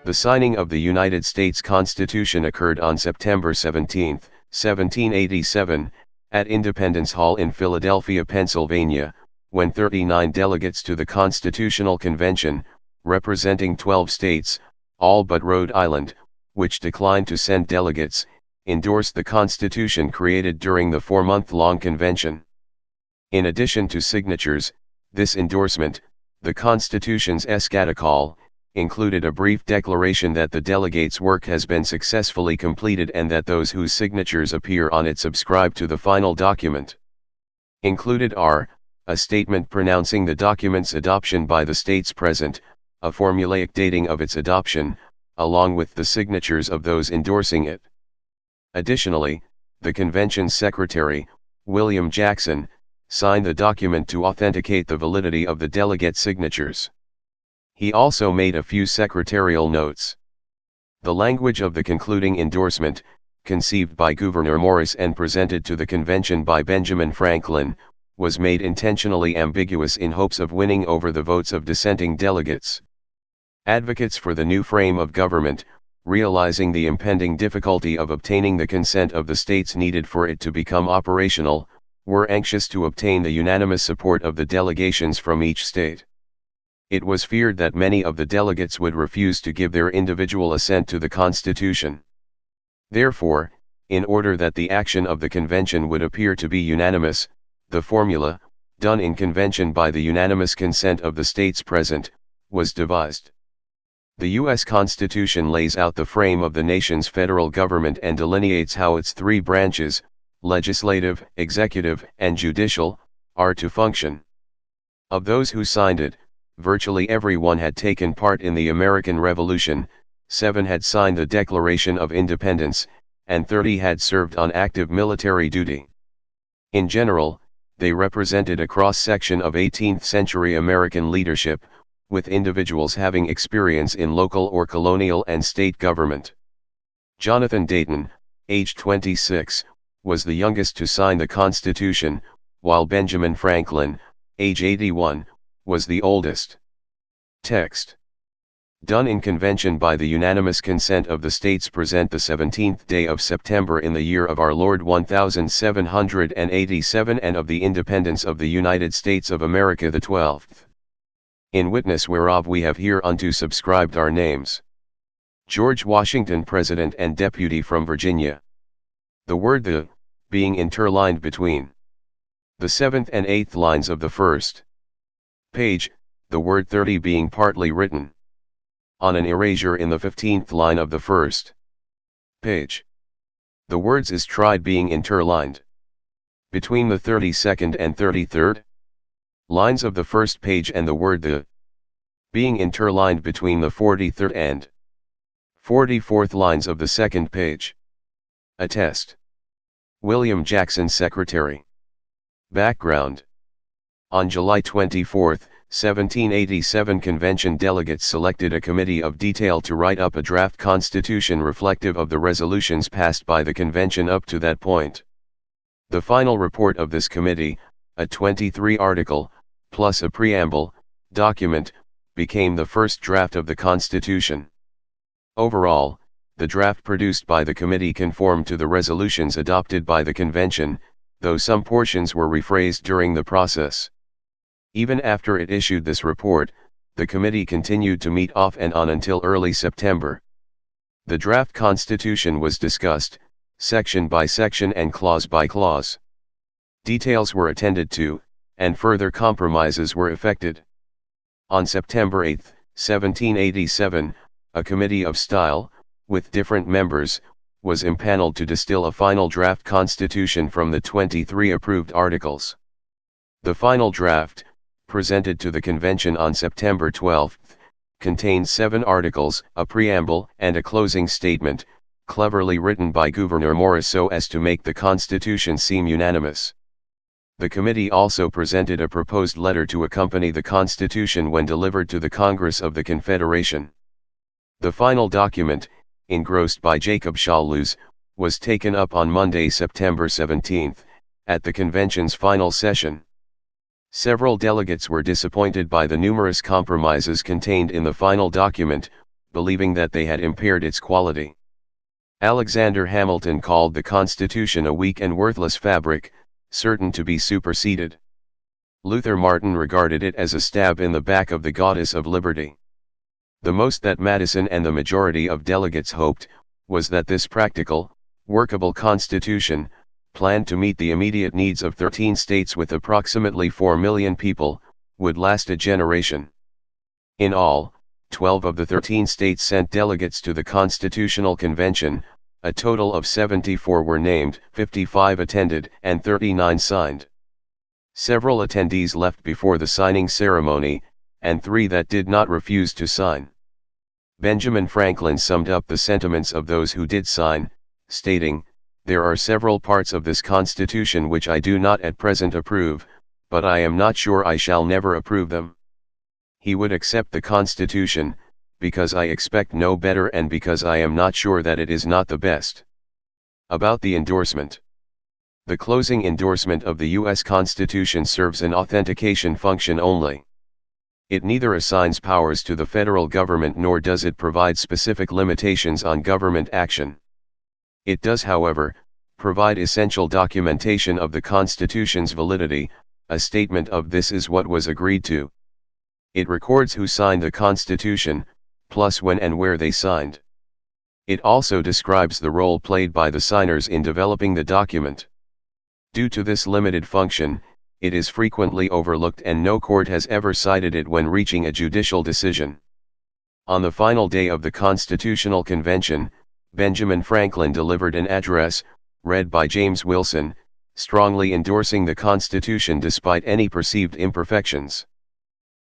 The signing of the United States Constitution occurred on September 17, 1787, at Independence Hall in Philadelphia, Pennsylvania, when 39 delegates to the Constitutional Convention, representing 12 states, all but Rhode Island, which declined to send delegates, endorsed the Constitution created during the 4-month-long convention. In addition to signatures, this endorsement, the Constitution's eschatocall, included a brief declaration that the delegates' work has been successfully completed and that those whose signatures appear on it subscribe to the final document. Included are, a statement pronouncing the document's adoption by the states present, a formulaic dating of its adoption, along with the signatures of those endorsing it. Additionally, the convention's secretary, William Jackson, signed the document to authenticate the validity of the delegate signatures. He also made a few secretarial notes. The language of the concluding endorsement, conceived by Gouverneur Morris and presented to the convention by Benjamin Franklin, was made intentionally ambiguous in hopes of winning over the votes of dissenting delegates. Advocates for the new frame of government, realizing the impending difficulty of obtaining the consent of the states needed for it to become operational, were anxious to obtain the unanimous support of the delegations from each state. It was feared that many of the delegates would refuse to give their individual assent to the Constitution. Therefore, in order that the action of the convention would appear to be unanimous, the formula, done in convention by the unanimous consent of the states present, was devised. The U.S. Constitution lays out the frame of the nation's federal government and delineates how its three branches, legislative, executive, and judicial, are to function. Of those who signed it, virtually everyone had taken part in the American Revolution, 7 had signed the Declaration of Independence, and 30 had served on active military duty. In general, they represented a cross-section of 18th-century American leadership, with individuals having experience in local or colonial and state government. Jonathan Dayton, age 26, was the youngest to sign the Constitution, while Benjamin Franklin, age 81, was the oldest. Text. Done in convention by the unanimous consent of the states present the 17th day of September in the year of our Lord 1787 and of the independence of the United States of America the 12th. In witness whereof we have hereunto subscribed our names. George Washington, President and Deputy from Virginia. The word "the" being interlined between the 7th and 8th lines of the first page, the word 30 being partly written on an erasure in the 15th line of the first page. The words "is tried" being interlined between the 32nd and 33rd lines of the first page, and the word "the" being interlined between the 43rd and 44th lines of the second page. Attest. William Jackson, Secretary. Background. On July 24, 1787, convention delegates selected a committee of detail to write up a draft constitution reflective of the resolutions passed by the convention up to that point. The final report of this committee, a 23-article, plus a preamble, document, became the first draft of the Constitution. Overall, the draft produced by the committee conformed to the resolutions adopted by the convention, though some portions were rephrased during the process. Even after it issued this report, the committee continued to meet off and on until early September. The draft Constitution was discussed, section by section and clause by clause. Details were attended to, and further compromises were effected. On September 8, 1787, a committee of style, with different members, was impaneled to distill a final draft constitution from the 23 approved articles. The final draft, presented to the convention on September 12, contained 7 articles, a preamble, and a closing statement, cleverly written by Gouverneur Morris so as to make the Constitution seem unanimous. The committee also presented a proposed letter to accompany the Constitution when delivered to the Congress of the Confederation. The final document, engrossed by Jacob Shawlus, was taken up on Monday, September 17, at the convention's final session. Several delegates were disappointed by the numerous compromises contained in the final document, believing that they had impaired its quality. Alexander Hamilton called the Constitution a weak and worthless fabric, certain to be superseded. Luther Martin regarded it as a stab in the back of the goddess of liberty. The most that Madison and the majority of delegates hoped, was that this practical, workable constitution, planned to meet the immediate needs of 13 states with approximately 4 million people, would last a generation. In all, 12 of the 13 states sent delegates to the Constitutional Convention, a total of 74 were named, 55 attended, and 39 signed. Several attendees left before the signing ceremony, and 3 that did not refuse to sign. Benjamin Franklin summed up the sentiments of those who did sign, stating, "There are several parts of this Constitution which I do not at present approve, but I am not sure I shall never approve them." He would accept the Constitution, because I expect no better and because I am not sure that it is not the best. About the endorsement. The closing endorsement of the U.S. Constitution serves an authentication function only. It neither assigns powers to the federal government nor does it provide specific limitations on government action. It does, however, provide essential documentation of the Constitution's validity, a statement of "this is what was agreed to." It records who signed the Constitution, plus when and where they signed. It also describes the role played by the signers in developing the document. Due to this limited function, it is frequently overlooked and no court has ever cited it when reaching a judicial decision. On the final day of the Constitutional Convention, Benjamin Franklin delivered an address, read by James Wilson, strongly endorsing the Constitution despite any perceived imperfections.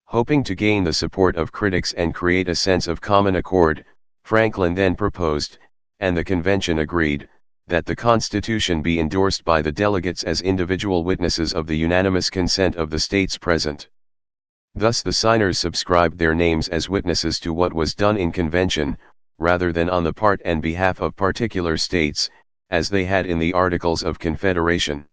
Hoping to gain the support of critics and create a sense of common accord, Franklin then proposed, and the convention agreed, that the Constitution be endorsed by the delegates as individual witnesses of the unanimous consent of the states present. Thus the signers subscribed their names as witnesses to what was done in convention, rather than on the part and behalf of particular states, as they had in the Articles of Confederation.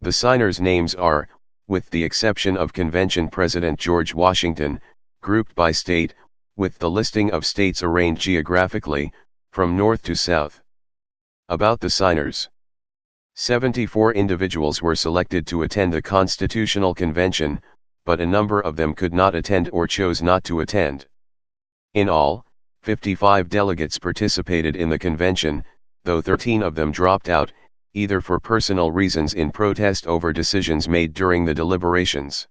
The signers' names are, with the exception of Convention President George Washington, grouped by state, with the listing of states arranged geographically, from north to south. About the signers. 74 individuals were selected to attend the Constitutional Convention, but a number of them could not attend or chose not to attend. In all, 55 delegates participated in the convention, though 13 of them dropped out, either for personal reasons in protest over decisions made during the deliberations.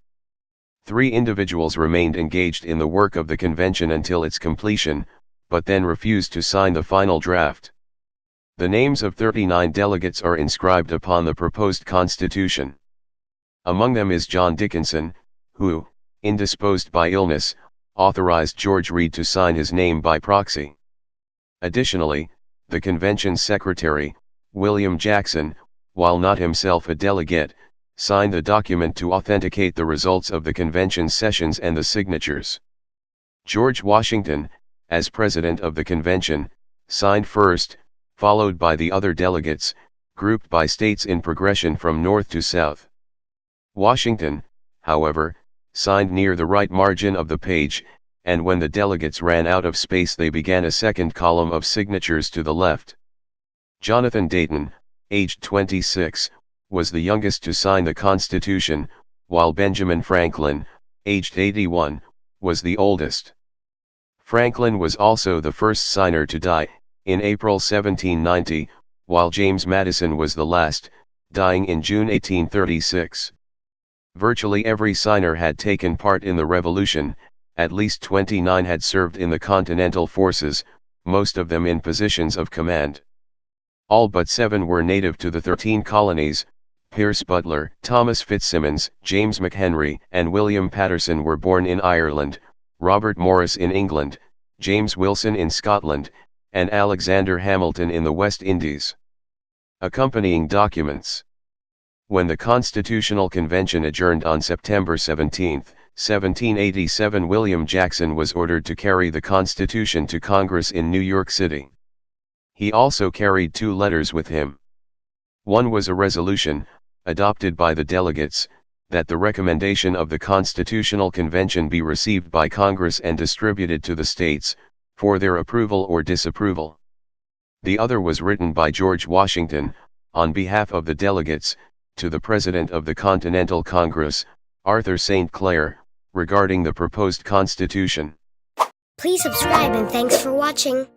3 individuals remained engaged in the work of the convention until its completion, but then refused to sign the final draft. The names of 39 delegates are inscribed upon the proposed constitution. Among them is John Dickinson, who, indisposed by illness, authorized George Read to sign his name by proxy. Additionally, the convention's secretary, William Jackson, while not himself a delegate, signed the document to authenticate the results of the convention's sessions and the signatures. George Washington, as president of the convention, signed first, followed by the other delegates, grouped by states in progression from north to south. Washington, however, signed near the right margin of the page, and when the delegates ran out of space they began a second column of signatures to the left. Jonathan Dayton, aged 26, was the youngest to sign the Constitution, while Benjamin Franklin, aged 81, was the oldest. Franklin was also the first signer to die, in April 1790, while James Madison was the last, dying in June 1836. Virtually every signer had taken part in the Revolution, at least 29 had served in the Continental Forces, most of them in positions of command. All but 7 were native to the 13 colonies. Pierce Butler, Thomas Fitzsimmons, James McHenry, and William Paterson were born in Ireland, Robert Morris in England, James Wilson in Scotland, and Alexander Hamilton in the West Indies. Accompanying documents. When the Constitutional Convention adjourned on September 17, 1787, William Jackson was ordered to carry the Constitution to Congress in New York City. He also carried 2 letters with him. One was a resolution, adopted by the delegates, that the recommendation of the Constitutional Convention be received by Congress and distributed to the states, for their approval or disapproval. The other was written by George Washington, on behalf of the delegates, to the President of the Continental Congress, Arthur St. Clair, regarding the proposed Constitution. Please subscribe and thanks for watching.